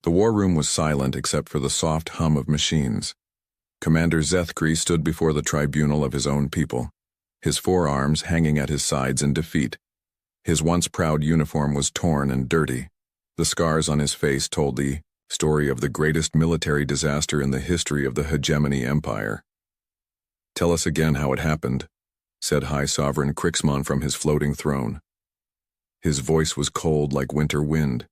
The war room was silent except for the soft hum of machines. Commander Zethkri stood before the tribunal of his own people, his forearms hanging at his sides in defeat. His once proud uniform was torn and dirty. The scars on his face told the story of the greatest military disaster in the history of the hegemony empire. "Tell us again how it happened," said High Sovereign Krixmon from his floating throne. His voice was cold like winter wind.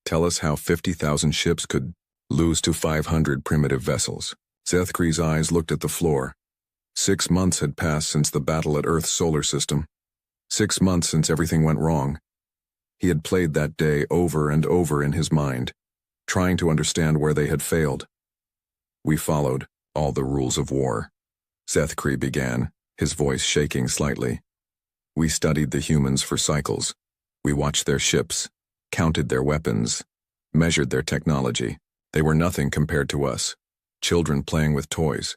"Tell us how 50,000 ships could lose to 500 primitive vessels." Zethkri's eyes looked at the floor. 6 months had passed since the battle at Earth's solar system. 6 months since everything went wrong. He had played that day over and over in his mind, trying to understand where they had failed. "We followed all the rules of war," Zethkri began, his voice shaking slightly. "We studied the humans for cycles. We watched their ships, counted their weapons, measured their technology. They were nothing compared to us, children playing with toys."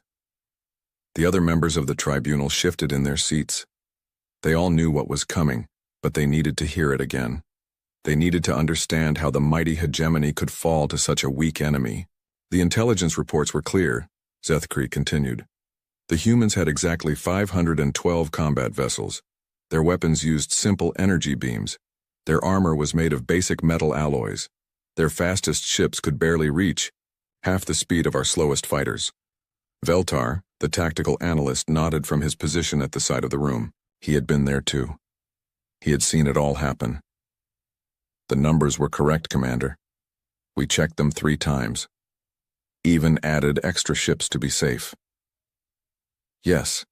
The other members of the tribunal shifted in their seats. They all knew what was coming, but they needed to hear it again. They needed to understand how the mighty hegemony could fall to such a weak enemy. "The intelligence reports were clear," Zethkri continued. "The humans had exactly 512 combat vessels. Their weapons used simple energy beams. Their armor was made of basic metal alloys. Their fastest ships could barely reach half the speed of our slowest fighters." Veltar, the tactical analyst, nodded from his position at the side of the room. He had been there too. He had seen it all happen. "The numbers were correct, Commander. We checked them 3 times. Even added extra ships to be safe." "Yes,"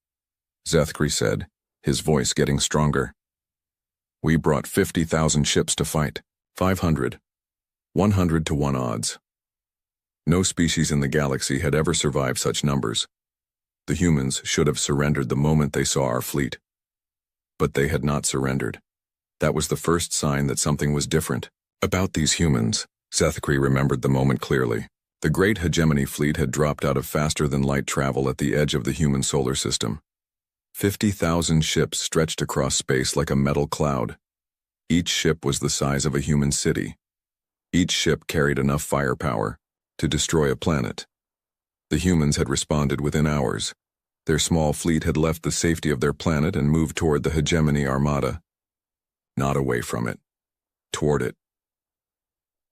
Zethkri said, his voice getting stronger. "We brought 50,000 ships to fight. 500. 100 to 1 odds. No species in the galaxy had ever survived such numbers. The humans should have surrendered the moment they saw our fleet. But they had not surrendered. That was the first sign that something was different. About these humans, Zethkri remembered the moment clearly. The great hegemony fleet had dropped out of faster-than-light travel at the edge of the human solar system. 50,000 ships stretched across space like a metal cloud. Each ship was the size of a human city. Each ship carried enough firepower to destroy a planet. The humans had responded within hours. Their small fleet had left the safety of their planet and moved toward the hegemony armada. Not away from it. Toward it.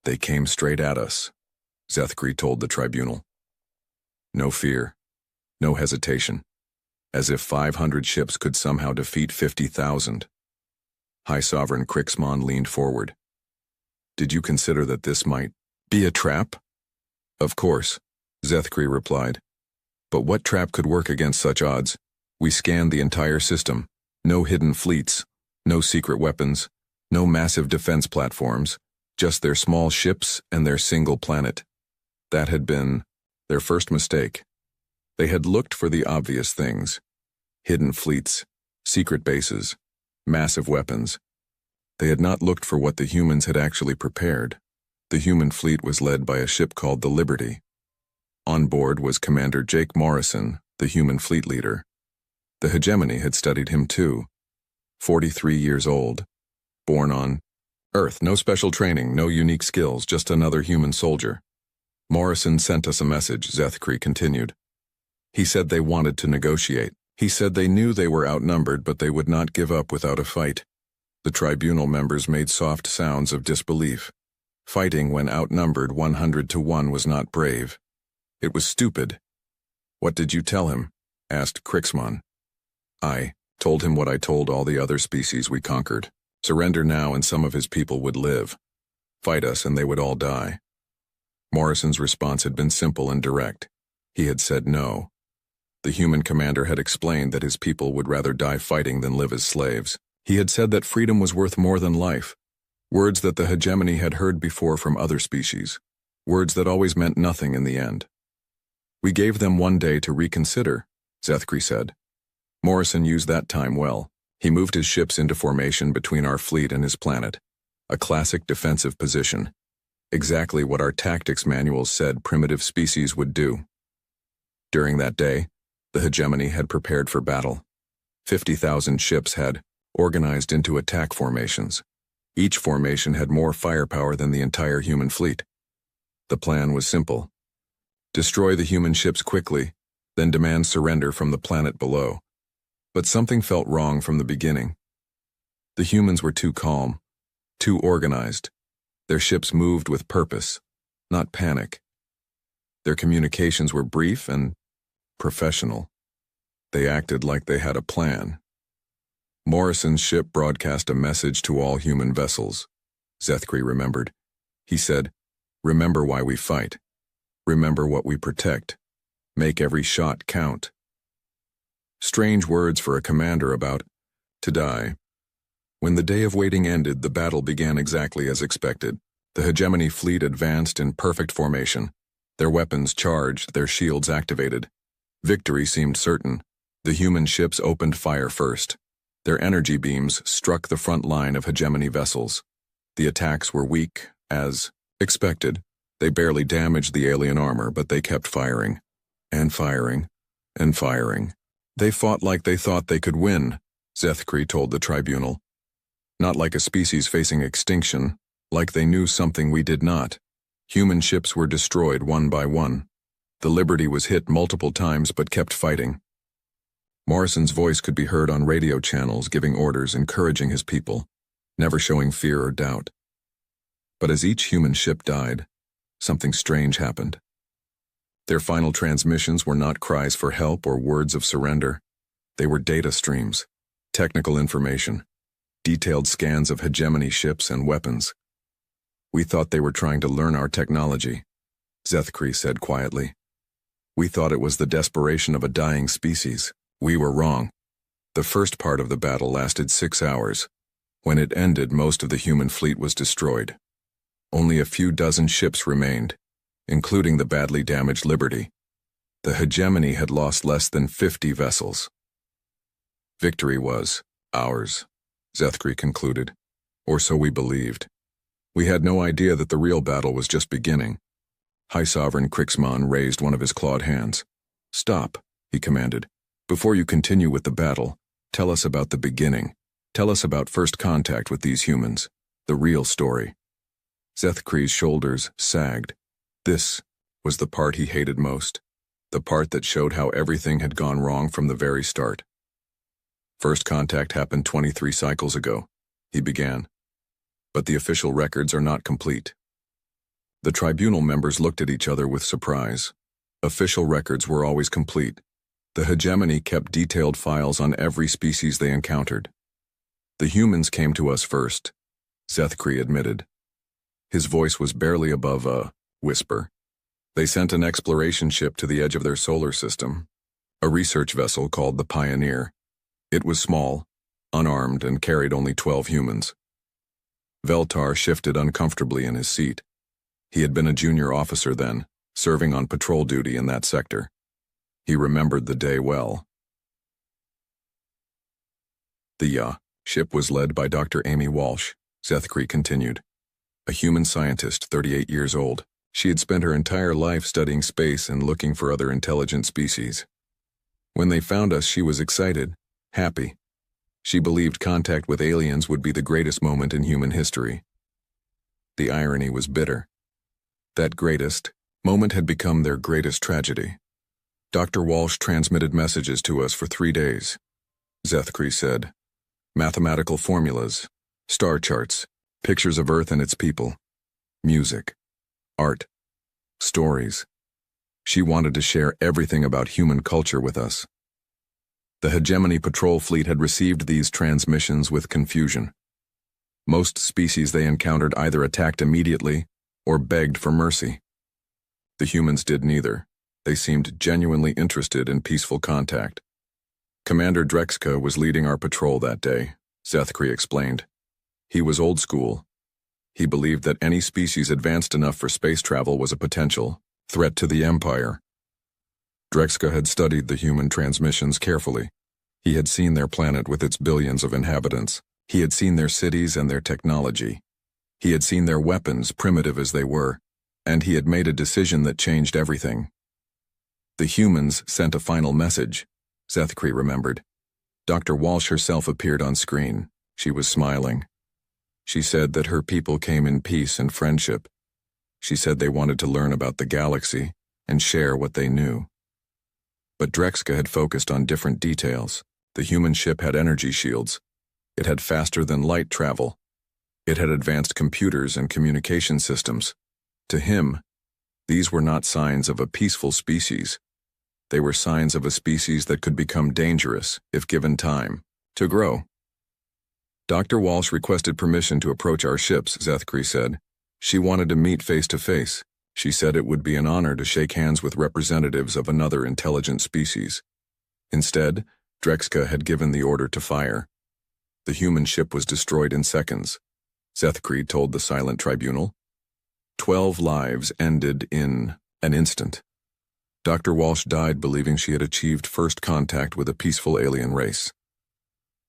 "They came straight at us," Zethkri told the tribunal. No fear. No hesitation. As if 500 ships could somehow defeat 50,000. High Sovereign Krixmon leaned forward. "Did you consider that this might be a trap?" "Of course," Zethkri replied. "But what trap could work against such odds? We scanned the entire system. No hidden fleets, no secret weapons, no massive defense platforms, just their small ships and their single planet. That had been their first mistake. They had looked for the obvious things. Hidden fleets, secret bases, massive weapons. They had not looked for what the humans had actually prepared. The human fleet was led by a ship called the Liberty. On board was Commander Jake Morrison, the human fleet leader. The hegemony had studied him too. 43 years old. Born on Earth, no special training, no unique skills, just another human soldier. "Morrison sent us a message," Zethkri continued. "He said they wanted to negotiate. He said they knew they were outnumbered, but they would not give up without a fight." The tribunal members made soft sounds of disbelief. Fighting when outnumbered 100 to 1 was not brave. It was stupid. "What did you tell him?" asked Krixmon. "I told him what I told all the other species we conquered. Surrender now and some of his people would live. Fight us and they would all die." Morrison's response had been simple and direct. He had said no. The human commander had explained that his people would rather die fighting than live as slaves. He had said that freedom was worth more than life. Words that the hegemony had heard before from other species. Words that always meant nothing in the end. "We gave them 1 day to reconsider," Zethkri said. Morrison used that time well. He moved his ships into formation between our fleet and his planet. A classic defensive position. Exactly what our tactics manuals said primitive species would do. During that day, the hegemony had prepared for battle. 50,000 ships had organized into attack formations. Each formation had more firepower than the entire human fleet. The plan was simple. Destroy the human ships quickly, then demand surrender from the planet below. But something felt wrong from the beginning. The humans were too calm, too organized. Their ships moved with purpose, not panic. Their communications were brief and professional. They acted like they had a plan. Morrison's ship broadcast a message to all human vessels. Zethkri remembered. He said, "Remember why we fight. Remember what we protect. Make every shot count." Strange words for a commander about to die. When the day of waiting ended, the battle began exactly as expected. The hegemony fleet advanced in perfect formation. Their weapons charged, their shields activated. Victory seemed certain. The human ships opened fire first. Their energy beams struck the front line of hegemony vessels. The attacks were weak, as expected. They barely damaged the alien armor, but they kept firing. And firing. And firing. They fought like they thought they could win, Zethkri told the tribunal. Not like a species facing extinction, like they knew something we did not. Human ships were destroyed one by one. The Liberty was hit multiple times but kept fighting. Morrison's voice could be heard on radio channels giving orders, encouraging his people, never showing fear or doubt. But as each human ship died, something strange happened. Their final transmissions were not cries for help or words of surrender. They were data streams, technical information, detailed scans of hegemony ships and weapons. "We thought they were trying to learn our technology," Zethkri said quietly. "We thought it was the desperation of a dying species. We were wrong." The first part of the battle lasted 6 hours. When it ended, most of the human fleet was destroyed. Only a few dozen ships remained, including the badly damaged Liberty. The hegemony had lost less than 50 vessels. Victory was ours, Zethkri concluded, or so we believed. We had no idea that the real battle was just beginning. High Sovereign Krixman raised one of his clawed hands. "Stop," he commanded. "Before you continue with the battle, tell us about the beginning. Tell us about first contact with these humans, the real story." Zethkri's shoulders sagged. This was the part he hated most, the part that showed how everything had gone wrong from the very start. "First contact happened 23 cycles ago," he began. "But the official records are not complete." The tribunal members looked at each other with surprise. Official records were always complete. The hegemony kept detailed files on every species they encountered. "The humans came to us first," Zethkri admitted. His voice was barely above a whisper. "They sent an exploration ship to the edge of their solar system, a research vessel called the Pioneer. It was small, unarmed, and carried only 12 humans." Veltar shifted uncomfortably in his seat. He had been a junior officer then, serving on patrol duty in that sector. He remembered the day well. The ship was led by Dr. Amy Walsh, Zethkri continued. A human scientist, 38 years old. She had spent her entire life studying space and looking for other intelligent species. When they found us, she was excited, happy. She believed contact with aliens would be the greatest moment in human history. The irony was bitter. That greatest moment had become their greatest tragedy. "Dr. Walsh transmitted messages to us for 3 days," Zethkri said. "Mathematical formulas, star charts, pictures of Earth and its people, music, art, stories. She wanted to share everything about human culture with us." The hegemony patrol fleet had received these transmissions with confusion. Most species they encountered either attacked immediately or begged for mercy. The humans did neither. They seemed genuinely interested in peaceful contact. "Commander Drexka was leading our patrol that day," Zethkri explained. "He was old school. He believed that any species advanced enough for space travel was a potential threat to the Empire." Drexka had studied the human transmissions carefully. He had seen their planet with its billions of inhabitants. He had seen their cities and their technology. He had seen their weapons, primitive as they were, and he had made a decision that changed everything. "The humans sent a final message," Zethkri remembered. Dr. Walsh herself appeared on screen. She was smiling. She said that her people came in peace and friendship. She said they wanted to learn about the galaxy and share what they knew. But Drexka had focused on different details. The human ship had energy shields. It had faster-than-light travel. It had advanced computers and communication systems. To him, these were not signs of a peaceful species. They were signs of a species that could become dangerous if given time to grow. Dr. Walsh requested permission to approach our ships, Zethkri said. She wanted to meet face-to-face. She said it would be an honor to shake hands with representatives of another intelligent species. Instead, Drexka had given the order to fire. The human ship was destroyed in seconds. Zethkri told the silent tribunal. 12 lives ended in an instant. Dr. Walsh died believing she had achieved first contact with a peaceful alien race.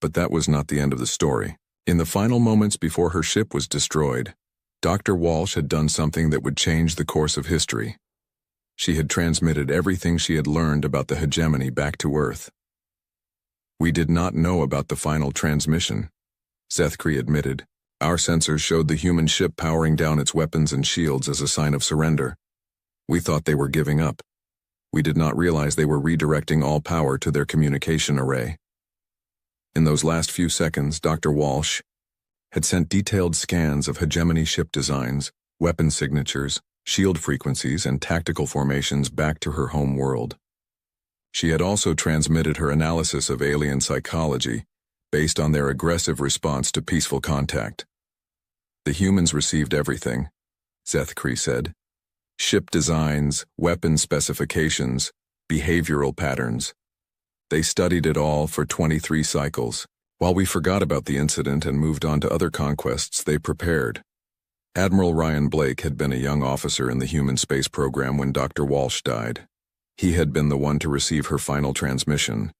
But that was not the end of the story. In the final moments before her ship was destroyed, Dr. Walsh had done something that would change the course of history. She had transmitted everything she had learned about the hegemony back to Earth. We did not know about the final transmission, Zethkri admitted. Our sensors showed the human ship powering down its weapons and shields as a sign of surrender. We thought they were giving up. We did not realize they were redirecting all power to their communication array. In those last few seconds, Dr. Walsh had sent detailed scans of hegemony ship designs, weapon signatures, shield frequencies, and tactical formations back to her home world. She had also transmitted her analysis of alien psychology based on their aggressive response to peaceful contact. The humans received everything, Zethkri said. Ship designs, weapon specifications, behavioral patterns. They studied it all for 23 cycles. While we forgot about the incident and moved on to other conquests they prepared. Admiral Ryan Blake had been a young officer in the human space program when Dr. Walsh died. He had been the one to receive her final transmission.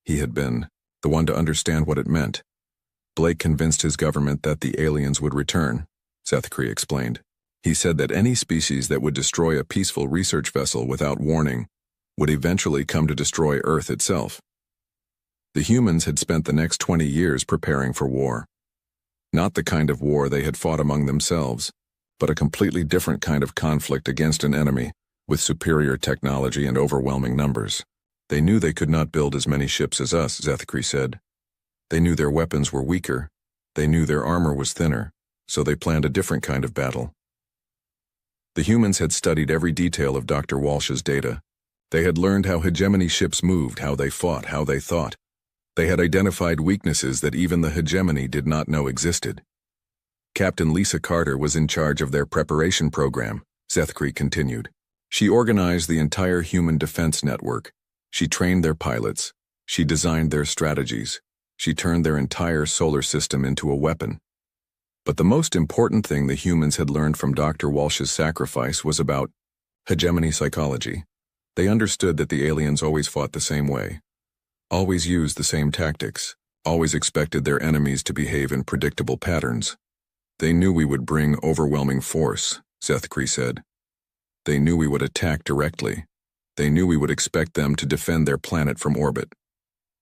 He had been the one to understand what it meant. Blake convinced his government that the aliens would return, Zethkri explained. He said that any species that would destroy a peaceful research vessel without warning would eventually come to destroy Earth itself. The humans had spent the next 20 years preparing for war. Not the kind of war they had fought among themselves, but a completely different kind of conflict against an enemy with superior technology and overwhelming numbers. They knew they could not build as many ships as us, Zethkri said. They knew their weapons were weaker. They knew their armor was thinner, so they planned a different kind of battle. The humans had studied every detail of Dr. Walsh's data. They had learned how hegemony ships moved, how they fought, how they thought. They had identified weaknesses that even the hegemony did not know existed. Captain Lisa Carter was in charge of their preparation program, Zethkri continued. She organized the entire human defense network. She trained their pilots. She designed their strategies. She turned their entire solar system into a weapon. But the most important thing the humans had learned from Dr. Walsh's sacrifice was about hegemony psychology. They understood that the aliens always fought the same way. Always used the same tactics, always expected their enemies to behave in predictable patterns. They knew we would bring overwhelming force, Zethkri said. They knew we would attack directly. They knew we would expect them to defend their planet from orbit.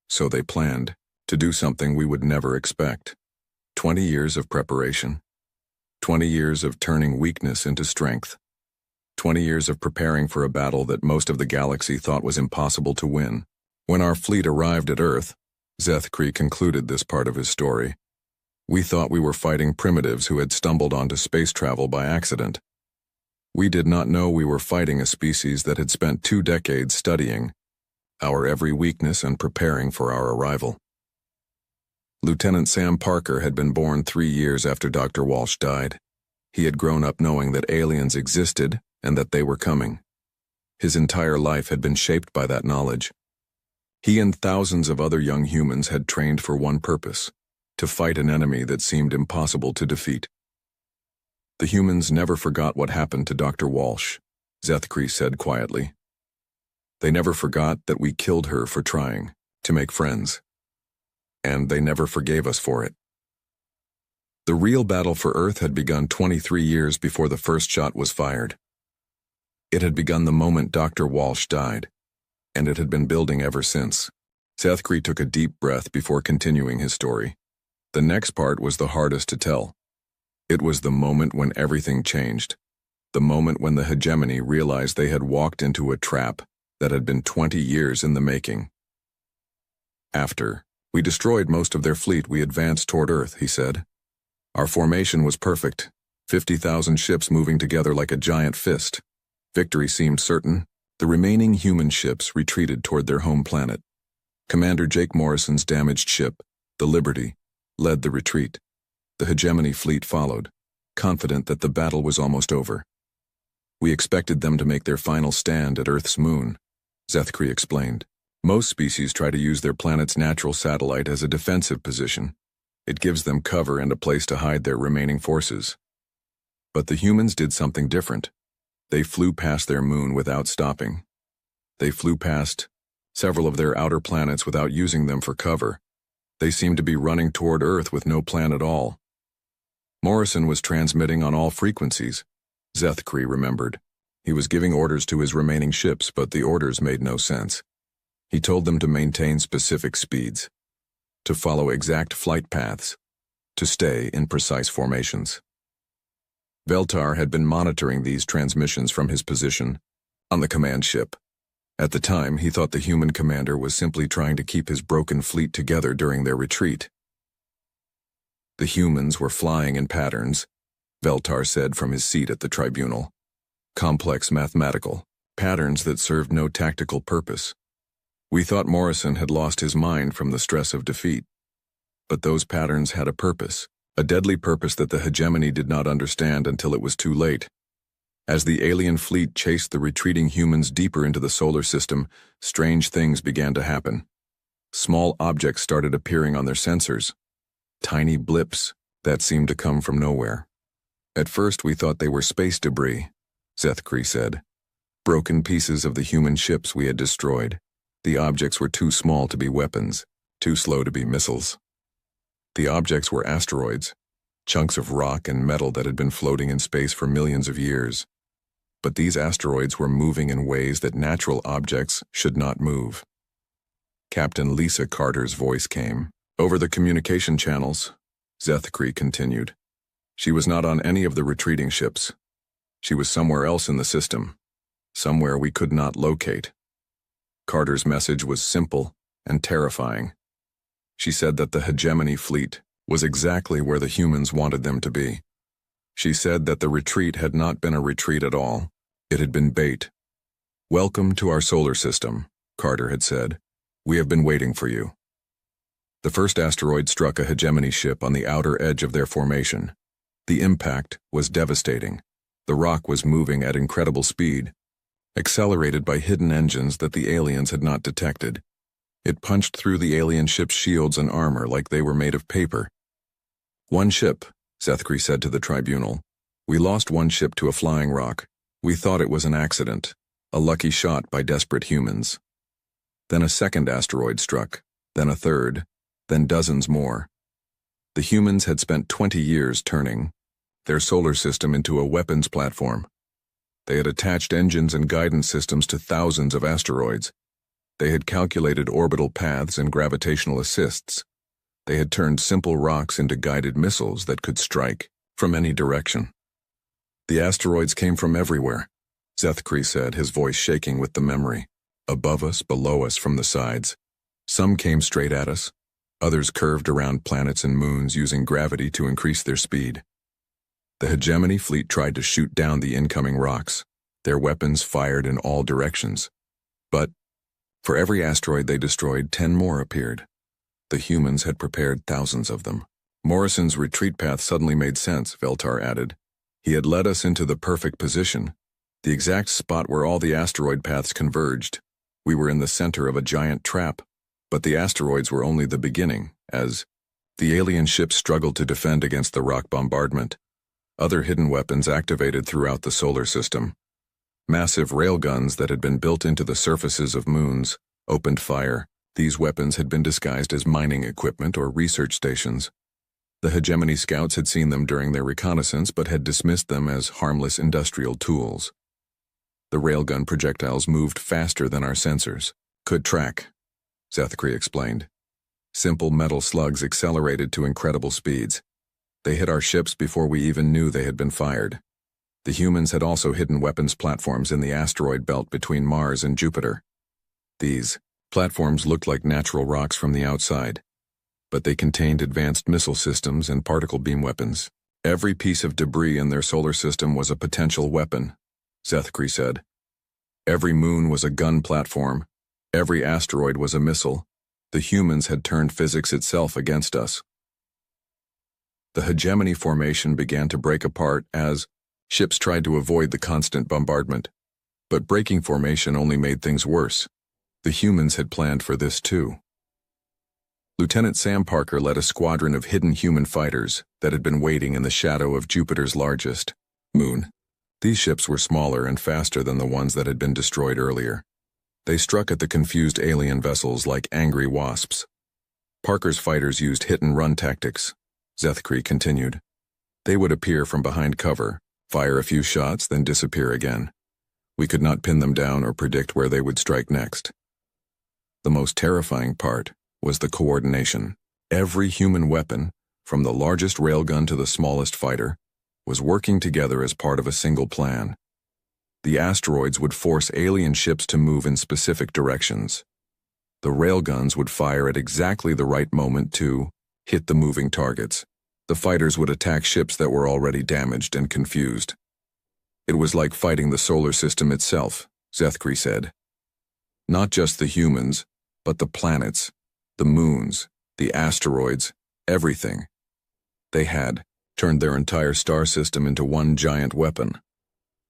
So they planned to do something we would never expect. 20 years of preparation. 20 years of turning weakness into strength. 20 years of preparing for a battle that most of the galaxy thought was impossible to win. When our fleet arrived at Earth, Zethkri concluded this part of his story, we thought we were fighting primitives who had stumbled onto space travel by accident. We did not know we were fighting a species that had spent 2 decades studying our every weakness and preparing for our arrival. Lieutenant Sam Parker had been born 3 years after Dr. Walsh died. He had grown up knowing that aliens existed and that they were coming. His entire life had been shaped by that knowledge. He and thousands of other young humans had trained for one purpose: to fight an enemy that seemed impossible to defeat. The humans never forgot what happened to Dr. Walsh, Zethkri said quietly. They never forgot that we killed her for trying to make friends. And they never forgave us for it. The real battle for Earth had begun 23 years before the first shot was fired. It had begun the moment Dr. Walsh died, and it had been building ever since. Zethkri took a deep breath before continuing his story. The next part was the hardest to tell. It was the moment when everything changed. the moment when the hegemony realized they had walked into a trap that had been 20 years in the making. After we destroyed most of their fleet, we advanced toward Earth, he said. Our formation was perfect, 50,000 ships moving together like a giant fist. Victory seemed certain. The remaining human ships retreated toward their home planet. Commander Jake Morrison's damaged ship, the Liberty, led the retreat. The hegemony fleet followed, confident that the battle was almost over. We expected them to make their final stand at Earth's moon, Zethkri explained. Most species try to use their planet's natural satellite as a defensive position. It gives them cover and a place to hide their remaining forces. But the humans did something different. They flew past their moon without stopping. They flew past several of their outer planets without using them for cover. They seemed to be running toward Earth with no plan at all. Morrison was transmitting on all frequencies, Zethkri remembered. He was giving orders to his remaining ships, but the orders made no sense. He told them to maintain specific speeds, to follow exact flight paths, to stay in precise formations. Veltar had been monitoring these transmissions from his position on the command ship. At the time, he thought the human commander was simply trying to keep his broken fleet together during their retreat. The humans were flying in patterns, Veltar said from his seat at the tribunal. Complex mathematical patterns that served no tactical purpose. We thought Morrison had lost his mind from the stress of defeat. But those patterns had a purpose, a deadly purpose that the hegemony did not understand until it was too late. As the alien fleet chased the retreating humans deeper into the solar system, strange things began to happen. Small objects started appearing on their sensors. Tiny blips that seemed to come from nowhere. At first we thought they were space debris, Zethkri said. Broken pieces of the human ships we had destroyed. The objects were too small to be weapons, too slow to be missiles. The objects were asteroids, chunks of rock and metal that had been floating in space for millions of years. But these asteroids were moving in ways that natural objects should not move. Captain Lisa Carter's voice came. Over the communication channels, Zethkri continued. She was not on any of the retreating ships. She was somewhere else in the system, somewhere we could not locate. Carter's message was simple and terrifying. She said that the hegemony fleet was exactly where the humans wanted them to be. She said that the retreat had not been a retreat at all. It had been bait. "Welcome to our solar system," Carter had said. "We have been waiting for you." The first asteroid struck a hegemony ship on the outer edge of their formation. The impact was devastating. The rock was moving at incredible speed, accelerated by hidden engines that the aliens had not detected. It punched through the alien ship's shields and armor like they were made of paper. "One ship," Zethkri said to the tribunal. "We lost one ship to a flying rock. We thought it was an accident, a lucky shot by desperate humans." Then a second asteroid struck, then a third, then dozens more. The humans had spent 20 years turning their solar system into a weapons platform. They had attached engines and guidance systems to thousands of asteroids. They had calculated orbital paths and gravitational assists. They had turned simple rocks into guided missiles that could strike from any direction. "The asteroids came from everywhere," Zethkri said, his voice shaking with the memory. "Above us, below us, from the sides. Some came straight at us. Others curved around planets and moons using gravity to increase their speed. The hegemony fleet tried to shoot down the incoming rocks. Their weapons fired in all directions. But for every asteroid they destroyed, 10 more appeared. The humans had prepared thousands of them." Morrison's retreat path suddenly made sense, Veltar added. He had led us into the perfect position, the exact spot where all the asteroid paths converged. We were in the center of a giant trap, but the asteroids were only the beginning, as the alien ships struggled to defend against the rock bombardment. Other hidden weapons activated throughout the solar system. Massive railguns that had been built into the surfaces of moons opened fire. These weapons had been disguised as mining equipment or research stations. The hegemony scouts had seen them during their reconnaissance but had dismissed them as harmless industrial tools. The railgun projectiles moved faster than our sensors. "Could track," Zethkri explained. Simple metal slugs accelerated to incredible speeds. They hit our ships before we even knew they had been fired. The humans had also hidden weapons platforms in the asteroid belt between Mars and Jupiter. These platforms looked like natural rocks from the outside, but they contained advanced missile systems and particle beam weapons. Every piece of debris in their solar system was a potential weapon, Zethkri said. Every moon was a gun platform. Every asteroid was a missile. The humans had turned physics itself against us. The hegemony formation began to break apart as ships tried to avoid the constant bombardment. But breaking formation only made things worse. The humans had planned for this too. Lieutenant Sam Parker led a squadron of hidden human fighters that had been waiting in the shadow of Jupiter's largest moon. These ships were smaller and faster than the ones that had been destroyed earlier. They struck at the confused alien vessels like angry wasps. Parker's fighters used hit-and-run tactics, Zethkri continued. They would appear from behind cover, fire a few shots, then disappear again. We could not pin them down or predict where they would strike next. The most terrifying part was the coordination. Every human weapon, from the largest railgun to the smallest fighter, was working together as part of a single plan. The asteroids would force alien ships to move in specific directions. The railguns would fire at exactly the right moment to hit the moving targets. The fighters would attack ships that were already damaged and confused. It was like fighting the solar system itself, Zethkri said. Not just the humans, but the planets, the moons, the asteroids, everything. They had turned their entire star system into one giant weapon.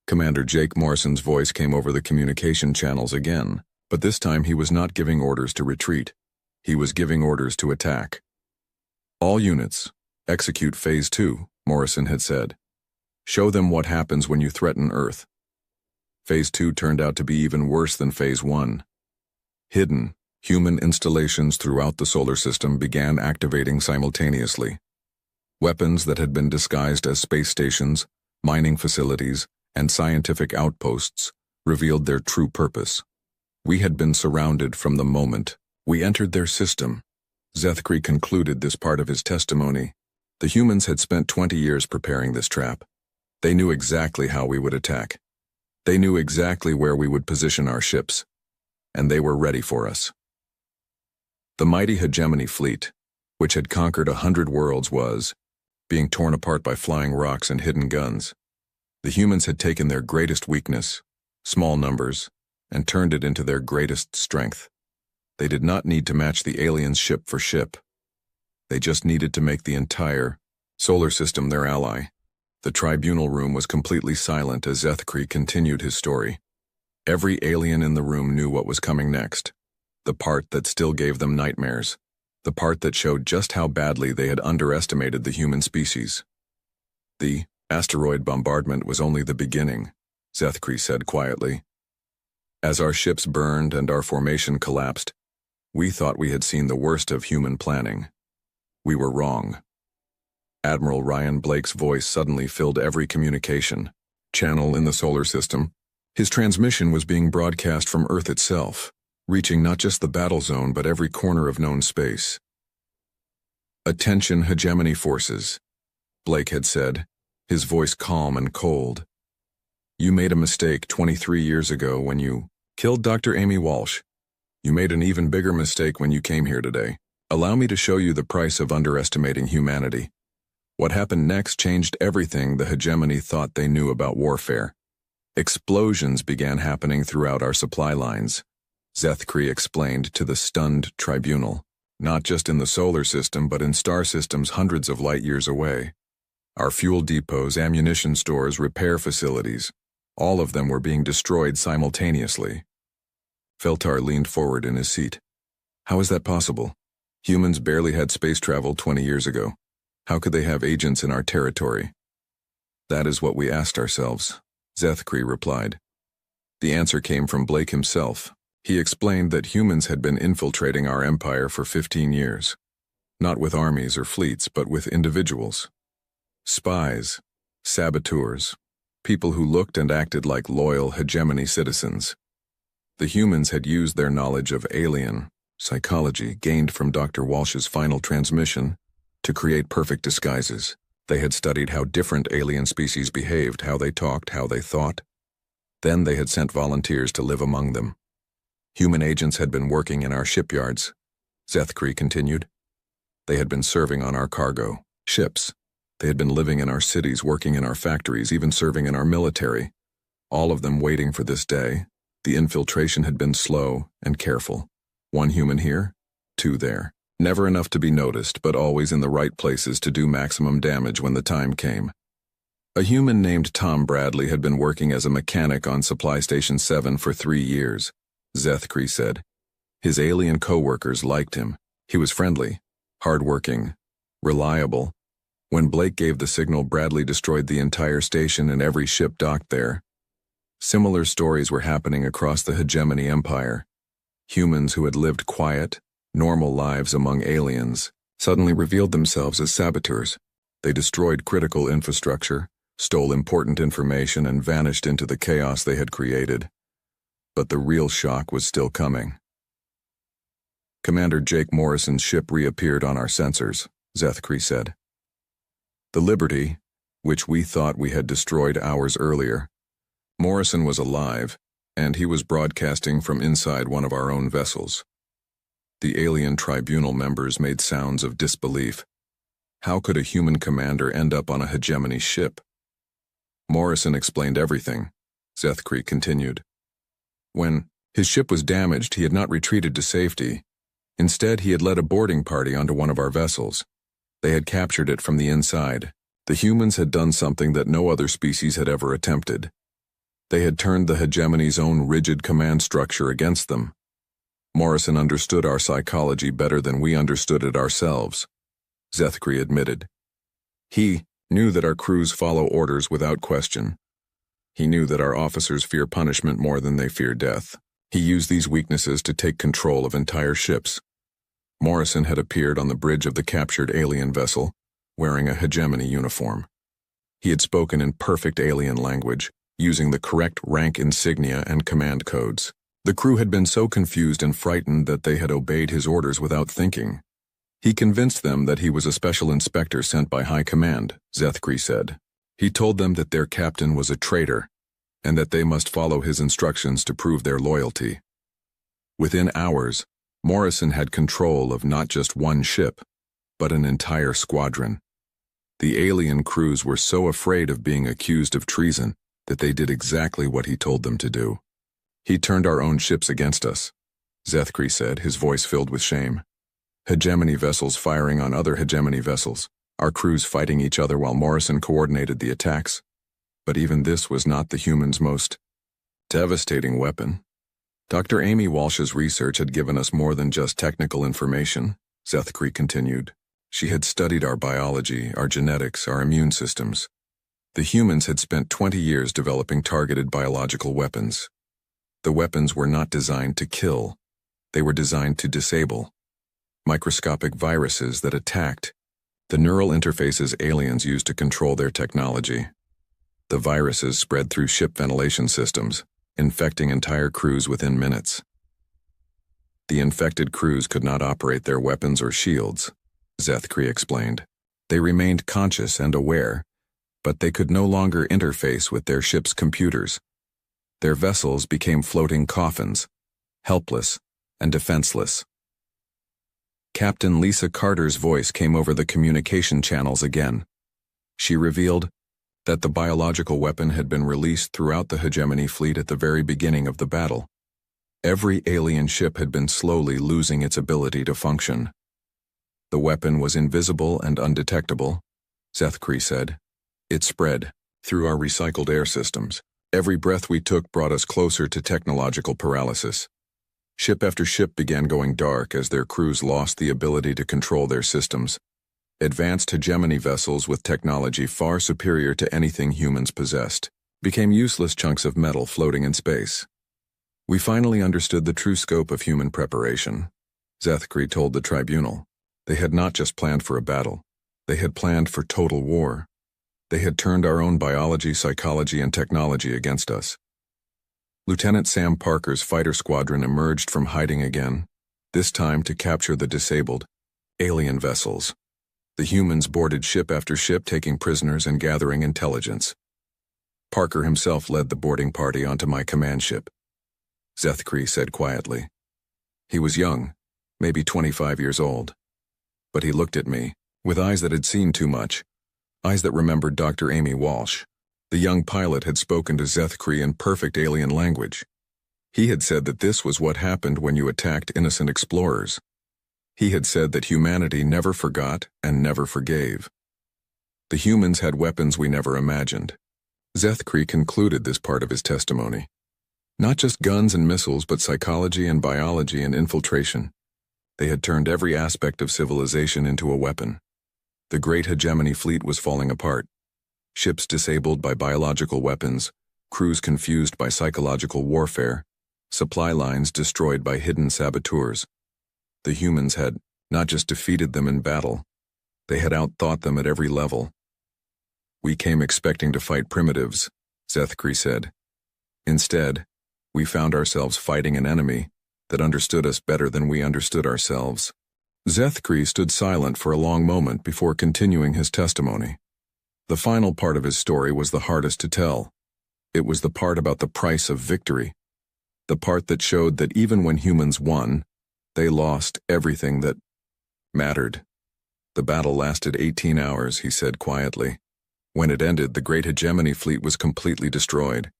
Commander Jake Morrison's voice came over the communication channels again, but this time he was not giving orders to retreat. He was giving orders to attack. All units, execute Phase 2, Morrison had said. Show them what happens when you threaten Earth. Phase 2 turned out to be even worse than Phase 1. Hidden, human installations throughout the solar system began activating simultaneously. Weapons that had been disguised as space stations, mining facilities, and scientific outposts revealed their true purpose. We had been surrounded from the moment we entered their system. Zethkri concluded this part of his testimony. The humans had spent 20 years preparing this trap. They knew exactly how we would attack. They knew exactly where we would position our ships. And they were ready for us. The mighty hegemony fleet, which had conquered 100 worlds, was being torn apart by flying rocks and hidden guns. The humans had taken their greatest weakness, small numbers, and turned it into their greatest strength. They did not need to match the aliens ship for ship. They just needed to make the entire solar system their ally. The tribunal room was completely silent as Zethkri continued his story. Every alien in the room knew what was coming next. The part that still gave them nightmares. The part that showed just how badly they had underestimated the human species. The asteroid bombardment was only the beginning, Zethkri said quietly. As our ships burned and our formation collapsed, we thought we had seen the worst of human planning. We were wrong. Admiral Ryan Blake's voice suddenly filled every communication channel in the solar system. His transmission was being broadcast from Earth itself, reaching not just the battle zone but every corner of known space. "Attention, hegemony forces," Blake had said, his voice calm and cold. "You made a mistake 23 years ago when you killed Dr. Amy Walsh. You made an even bigger mistake when you came here today. Allow me to show you the price of underestimating humanity." What happened next changed everything the hegemony thought they knew about warfare. Explosions began happening throughout our supply lines, Zethkri explained to the stunned tribunal. Not just in the solar system, but in star systems hundreds of light years away. Our fuel depots, ammunition stores, repair facilities, all of them were being destroyed simultaneously. Feltar leaned forward in his seat. How is that possible? Humans barely had space travel 20 years ago. How could they have agents in our territory? That is what we asked ourselves, Zethkri replied. The answer came from Blake himself. He explained that humans had been infiltrating our empire for 15 years. Not with armies or fleets, but with individuals. Spies, saboteurs, people who looked and acted like loyal hegemony citizens. The humans had used their knowledge of alien psychology gained from Dr. Walsh's final transmission to create perfect disguises. They had studied how different alien species behaved, how they talked, how they thought. Then they had sent volunteers to live among them. Human agents had been working in our shipyards, Zethkri continued. They had been serving on our cargo ships. They had been living in our cities, working in our factories, even serving in our military. All of them waiting for this day. The infiltration had been slow and careful. 1 human here, 2 there. Never enough to be noticed, but always in the right places to do maximum damage when the time came. A human named Tom Bradley had been working as a mechanic on Supply Station 7 for 3 years, Zethkri said. His alien co-workers liked him. He was friendly, hardworking, reliable. When Blake gave the signal, Bradley destroyed the entire station and every ship docked there. Similar stories were happening across the Hegemony Empire. Humans who had lived quiet, normal lives among aliens suddenly revealed themselves as saboteurs. They destroyed critical infrastructure, stole important information, and vanished into the chaos they had created. But the real shock was still coming. Commander Jake Morrison's ship reappeared on our sensors, Zethkri said. The Liberty, which we thought we had destroyed hours earlier. Morrison was alive, and he was broadcasting from inside one of our own vessels. The alien tribunal members made sounds of disbelief. How could a human commander end up on a Hegemony ship? Morrison explained everything, Zethkri continued. When his ship was damaged, he had not retreated to safety. Instead, he had led a boarding party onto one of our vessels. They had captured it from the inside. The humans had done something that no other species had ever attempted. They had turned the Hegemony's own rigid command structure against them. Morrison understood our psychology better than we understood it ourselves, Zethkri admitted. He knew that our crews follow orders without question. He knew that our officers fear punishment more than they fear death. He used these weaknesses to take control of entire ships. Morrison had appeared on the bridge of the captured alien vessel, wearing a Hegemony uniform. He had spoken in perfect alien language, using the correct rank insignia and command codes. The crew had been so confused and frightened that they had obeyed his orders without thinking. He convinced them that he was a special inspector sent by High Command, Zethkri said. He told them that their captain was a traitor, and that they must follow his instructions to prove their loyalty. Within hours, Morrison had control of not just one ship, but an entire squadron. The alien crews were so afraid of being accused of treason that they did exactly what he told them to do. He turned our own ships against us, Zethkri said, his voice filled with shame. Hegemony vessels firing on other Hegemony vessels, our crews fighting each other while Morrison coordinated the attacks. But even this was not the humans' most devastating weapon. Dr. Amy Walsh's research had given us more than just technical information, Zethkri continued. She had studied our biology, our genetics, our immune systems. The humans had spent 20 years developing targeted biological weapons. The weapons were not designed to kill. They were designed to disable. Microscopic viruses that attacked the neural interfaces aliens used to control their technology. The viruses spread through ship ventilation systems, infecting entire crews within minutes. The infected crews could not operate their weapons or shields, Zethkri explained. They remained conscious and aware, but they could no longer interface with their ship's computers. Their vessels became floating coffins, helpless and defenseless. Captain Lisa Carter's voice came over the communication channels again. She revealed that the biological weapon had been released throughout the Hegemony fleet at the very beginning of the battle. Every alien ship had been slowly losing its ability to function. The weapon was invisible and undetectable, Zethkri said. It spread through our recycled air systems. Every breath we took brought us closer to technological paralysis. Ship after ship began going dark as their crews lost the ability to control their systems. Advanced Hegemony vessels with technology far superior to anything humans possessed became useless chunks of metal floating in space. We finally understood the true scope of human preparation, Zethkri told the tribunal. They had not just planned for a battle. They had planned for total war. They had turned our own biology, psychology, and technology against us. Lieutenant Sam Parker's fighter squadron emerged from hiding again, this time to capture the disabled alien vessels. The humans boarded ship after ship, taking prisoners and gathering intelligence. Parker himself led the boarding party onto my command ship. Zethkri said quietly. He was young, maybe 25 years old. But he looked at me, with eyes that had seen too much, eyes that remembered Dr. Amy Walsh. The young pilot had spoken to Zethkri in perfect alien language. He had said that this was what happened when you attacked innocent explorers. He had said that humanity never forgot and never forgave. The humans had weapons we never imagined. Zethkri concluded this part of his testimony. Not just guns and missiles, but psychology and biology and infiltration. They had turned every aspect of civilization into a weapon. The great hegemony fleet was falling apart. Ships disabled by biological weapons, crews confused by psychological warfare, supply lines destroyed by hidden saboteurs. The humans had not just defeated them in battle, they had outthought them at every level. We came expecting to fight primitives, Zethkri said. Instead, we found ourselves fighting an enemy that understood us better than we understood ourselves. Zethkri stood silent for a long moment before continuing his testimony. The final part of his story was the hardest to tell. It was the part about the price of victory. The part that showed that even when humans won, they lost everything that mattered. The battle lasted 18 hours, he said quietly. When it ended, the great hegemony fleet was completely destroyed.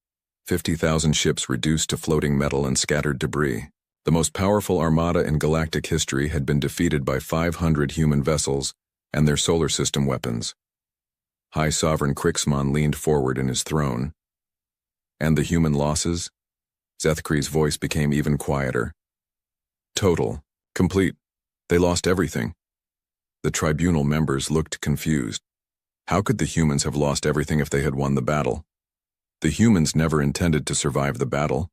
50,000 ships reduced to floating metal and scattered debris. The most powerful armada in galactic history had been defeated by 500 human vessels and their solar system weapons. High Sovereign Krixmon leaned forward in his throne. And the human losses? Zethkri's voice became even quieter. Total. Complete. They lost everything. The tribunal members looked confused. How could the humans have lost everything if they had won the battle? The humans never intended to survive the battle,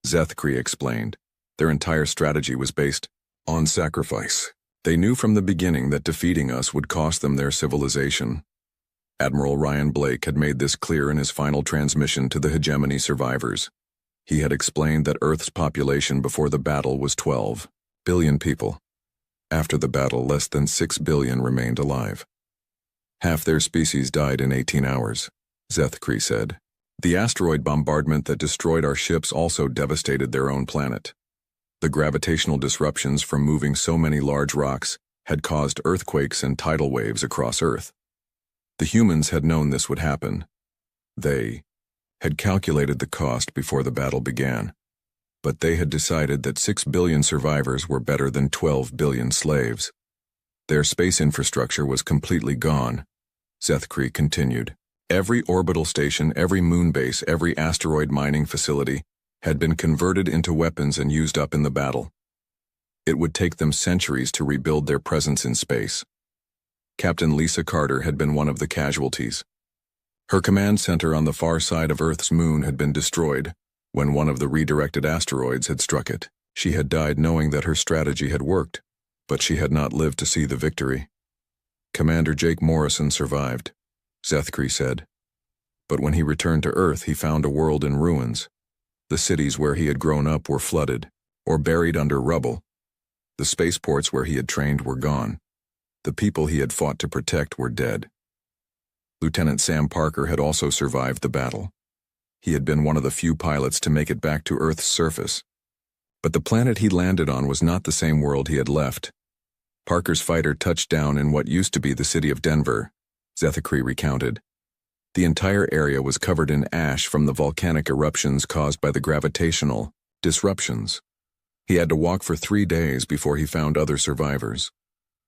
Zethkri explained. Their entire strategy was based on sacrifice. They knew from the beginning that defeating us would cost them their civilization. Admiral Ryan Blake had made this clear in his final transmission to the hegemony survivors. He had explained that Earth's population before the battle was 12 billion people. After the battle, less than 6 billion remained alive. Half their species died in 18 hours, Zethkri said. The asteroid bombardment that destroyed our ships also devastated their own planet. The gravitational disruptions from moving so many large rocks had caused earthquakes and tidal waves across Earth. The humans had known this would happen. They had calculated the cost before the battle began, but they had decided that 6 billion survivors were better than 12 billion slaves. Their space infrastructure was completely gone, Zethkri continued. Every orbital station, every moon base, every asteroid mining facility had been converted into weapons and used up in the battle. It would take them centuries to rebuild their presence in space. Captain Lisa Carter had been one of the casualties. Her command center on the far side of Earth's moon had been destroyed when one of the redirected asteroids had struck it. She had died knowing that her strategy had worked, but she had not lived to see the victory. Commander Jake Morrison survived, Zethkri said. But when he returned to Earth, he found a world in ruins. The cities where he had grown up were flooded or buried under rubble. The spaceports where he had trained were gone. The people he had fought to protect were dead. Lieutenant Sam Parker had also survived the battle. He had been one of the few pilots to make it back to Earth's surface. But the planet he landed on was not the same world he had left. Parker's fighter touched down in what used to be the city of Denver, Zethkri recounted. The entire area was covered in ash from the volcanic eruptions caused by the gravitational disruptions. He had to walk for 3 days before he found other survivors.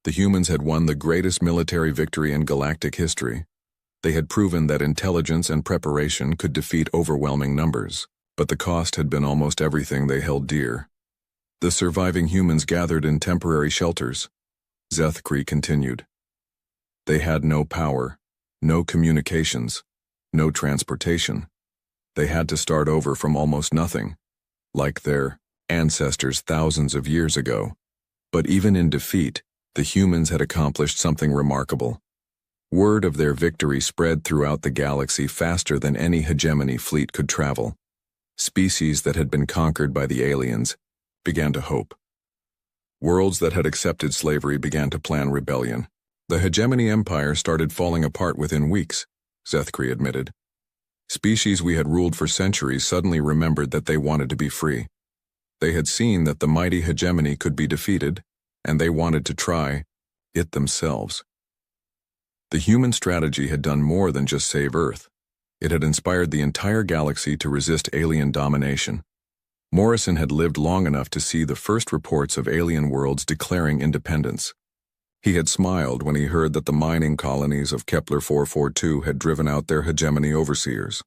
The humans had won the greatest military victory in galactic history. They had proven that intelligence and preparation could defeat overwhelming numbers, but the cost had been almost everything they held dear. The surviving humans gathered in temporary shelters, Zethkri continued. They had no power, no communications, no transportation. They had to start over from almost nothing, like their ancestors thousands of years ago. But even in defeat, the humans had accomplished something remarkable. Word of their victory spread throughout the galaxy faster than any hegemony fleet could travel. Species that had been conquered by the aliens began to hope. Worlds that had accepted slavery began to plan rebellion. The hegemony empire started falling apart within weeks, Zethkri admitted. Species we had ruled for centuries suddenly remembered that they wanted to be free. They had seen that the mighty hegemony could be defeated, and they wanted to try it themselves. The human strategy had done more than just save Earth. It had inspired the entire galaxy to resist alien domination. Morrison had lived long enough to see the first reports of alien worlds declaring independence. He had smiled when he heard that the mining colonies of Kepler 442 had driven out their hegemony overseers.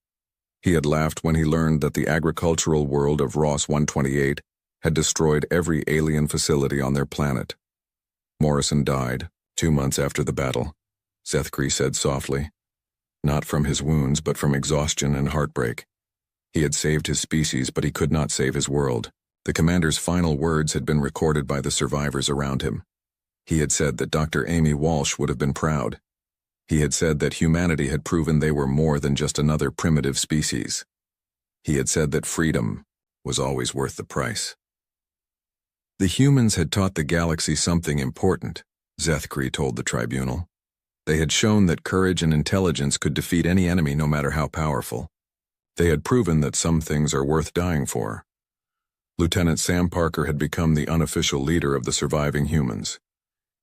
He had laughed when he learned that the agricultural world of Ross 128 had destroyed every alien facility on their planet. Morrison died 2 months after the battle, Zethkri said softly. Not from his wounds, but from exhaustion and heartbreak. He had saved his species, but he could not save his world. The commander's final words had been recorded by the survivors around him. He had said that Dr. Amy Walsh would have been proud. He had said that humanity had proven they were more than just another primitive species. He had said that freedom was always worth the price. The humans had taught the galaxy something important, Zethkri told the tribunal. They had shown that courage and intelligence could defeat any enemy no matter how powerful. They had proven that some things are worth dying for. Lieutenant Sam Parker had become the unofficial leader of the surviving humans.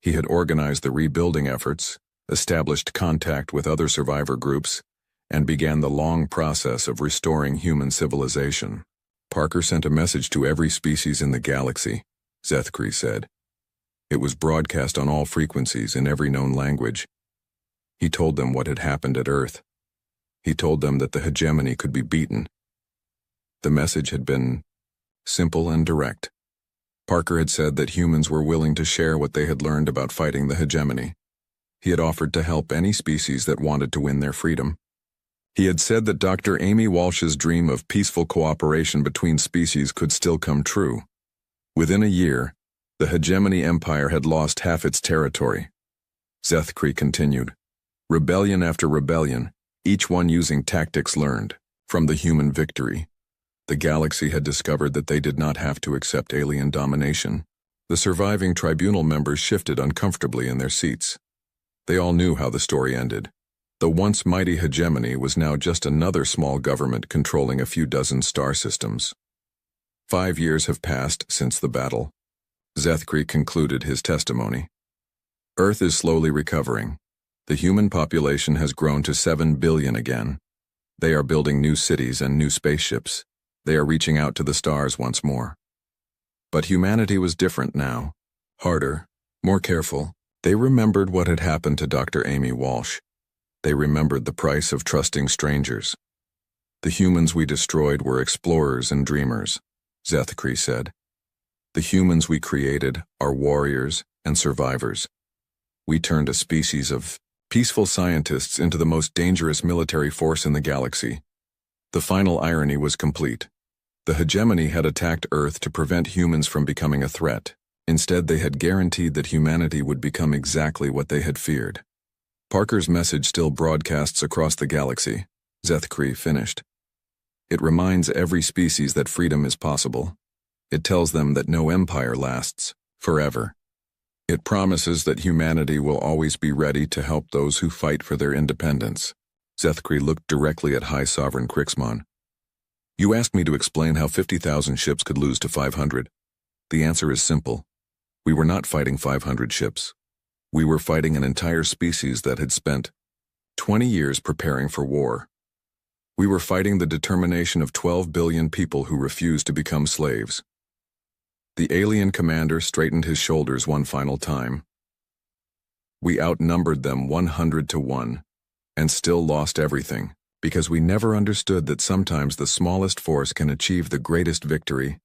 He had organized the rebuilding efforts, established contact with other survivor groups, and began the long process of restoring human civilization. Parker sent a message to every species in the galaxy, Zethkri said. It was broadcast on all frequencies in every known language. He told them what had happened at Earth. He told them that the hegemony could be beaten. The message had been simple and direct. Parker had said that humans were willing to share what they had learned about fighting the hegemony. He had offered to help any species that wanted to win their freedom. He had said that Dr. Amy Walsh's dream of peaceful cooperation between species could still come true. Within a year, the hegemony empire had lost half its territory. Zethkri continued. Rebellion after rebellion, each one using tactics learned from the human victory. The galaxy had discovered that they did not have to accept alien domination. The surviving tribunal members shifted uncomfortably in their seats. They all knew how the story ended. The once mighty hegemony was now just another small government controlling a few dozen star systems. 5 years have passed since the battle. Zethkri concluded his testimony. Earth is slowly recovering. The human population has grown to 7 billion again. They are building new cities and new spaceships. They are reaching out to the stars once more. But humanity was different now. Harder, more careful. They remembered what had happened to Dr. Amy Walsh. They remembered the price of trusting strangers. The humans we destroyed were explorers and dreamers, Zethkri said. The humans we created are warriors and survivors. We turned a species of peaceful scientists into the most dangerous military force in the galaxy. The final irony was complete. The hegemony had attacked Earth to prevent humans from becoming a threat. Instead, they had guaranteed that humanity would become exactly what they had feared. Parker's message still broadcasts across the galaxy, Zethkri finished. It reminds every species that freedom is possible. It tells them that no empire lasts forever. It promises that humanity will always be ready to help those who fight for their independence. Zethkri looked directly at High Sovereign Crixmon. You asked me to explain how 50,000 ships could lose to 500. The answer is simple. We were not fighting 500 ships. We were fighting an entire species that had spent 20 years preparing for war. We were fighting the determination of 12 billion people who refused to become slaves. The alien commander straightened his shoulders one final time. We outnumbered them 100 to 1, and still lost everything, because we never understood that sometimes the smallest force can achieve the greatest victory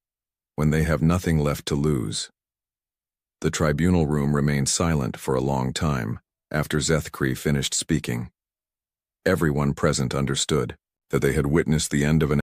when they have nothing left to lose. The tribunal room remained silent for a long time after Zethkri finished speaking. Everyone present understood that they had witnessed the end of an